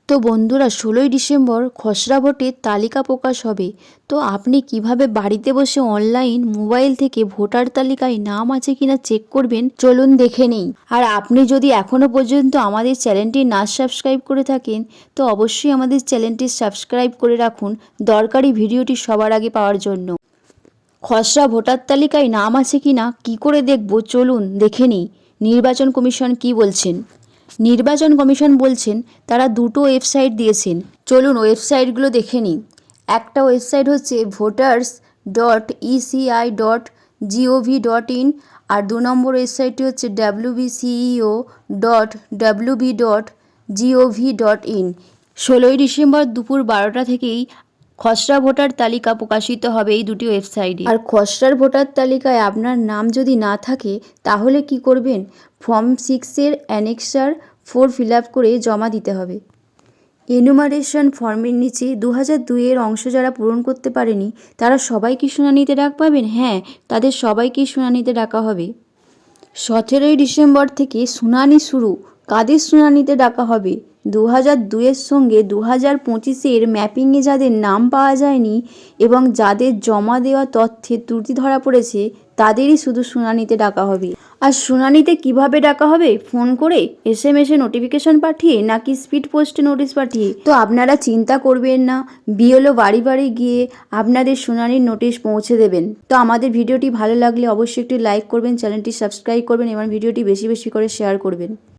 তো বন্ধুরা ১৬ই ডিসেম্বর খসড়া ভোটের তালিকা প্রকাশ হবে। তো আপনি কিভাবে বাড়িতে বসে অনলাইন মোবাইল থেকে ভোটার তালিকায় নাম আছে কিনা চেক করবেন চলুন দেখে নেই। আর আপনি যদি এখনও পর্যন্ত আমাদের চ্যানেলটি না সাবস্ক্রাইব করে থাকেন তো অবশ্যই আমাদের চ্যানেলটি সাবস্ক্রাইব করে রাখুন দরকারি ভিডিওটি সবার আগে পাওয়ার জন্য। খসড়া ভোটার তালিকায় নাম আছে কিনা কি করে দেখব চলুন দেখে নিই নির্বাচন কমিশন কি বলছেন। নির্বাচন কমিশন বলছেন তারা দুটো ওয়েবসাইট দিয়েছেন, চলুন ওয়েবসাইটগুলো দেখে নিই। একটা ওয়েবসাইট হচ্ছে voters.eci.gov.in আর ২ নম্বর ওয়েবসাইটটি হচ্ছে wbceo.wb.gov.in। ১৬ই ডিসেম্বর দুপুর ১২টা থেকেই খসড়া ভোটার তালিকা প্রকাশিত হবে এই দুটি ওয়েবসাইটে। আর খসড়ার ভোটার তালিকায় আপনার নাম যদি না থাকে তাহলে কি করবেন, ফর্ম 6-এর অ্যানেক্সার 4 ফিল আপ করে জমা দিতে হবে। এনুমারেশন ফর্মের নিচে ২০০২-এর অংশ যারা পূরণ করতে পারেনি তারা সবাই কি শুনানিতে ডাক পাবেন? হ্যাঁ, তাদের সবাইকেই শুনানিতে ডাকা হবে। ১৭ই ডিসেম্বর থেকে শুনানি শুরু। কাদের শুনানিতে ডাকা হবে? ২০০২-এর সঙ্গে ২০২৫-এর ম্যাপিংয়ে যাদের নাম পাওয়া যায়নি এবং যাদের জমা দেওয়া তথ্যে ত্রুটি ধরা পড়েছে তাদেরই শুধু শুনানিতে ডাকা হবে। আর শুনানিতে কিভাবে ডাকা হবে? ফোন করে, SMS-এ নোটিফিকেশন পাঠিয়ে নাকি স্পিড পোস্টে নোটিশ পাঠিয়ে? তো আপনারা চিন্তা করবেন না, BLO বাড়ি বাড়ি গিয়ে আপনাদের শুনানির নোটিশ পৌঁছে দেবেন। তো আমাদের ভিডিওটি ভালো লাগলে অবশ্যই একটি লাইক করবেন, চ্যানেলটি সাবস্ক্রাইব করবেন এবং ভিডিওটি বেশি বেশি করে শেয়ার করবেন।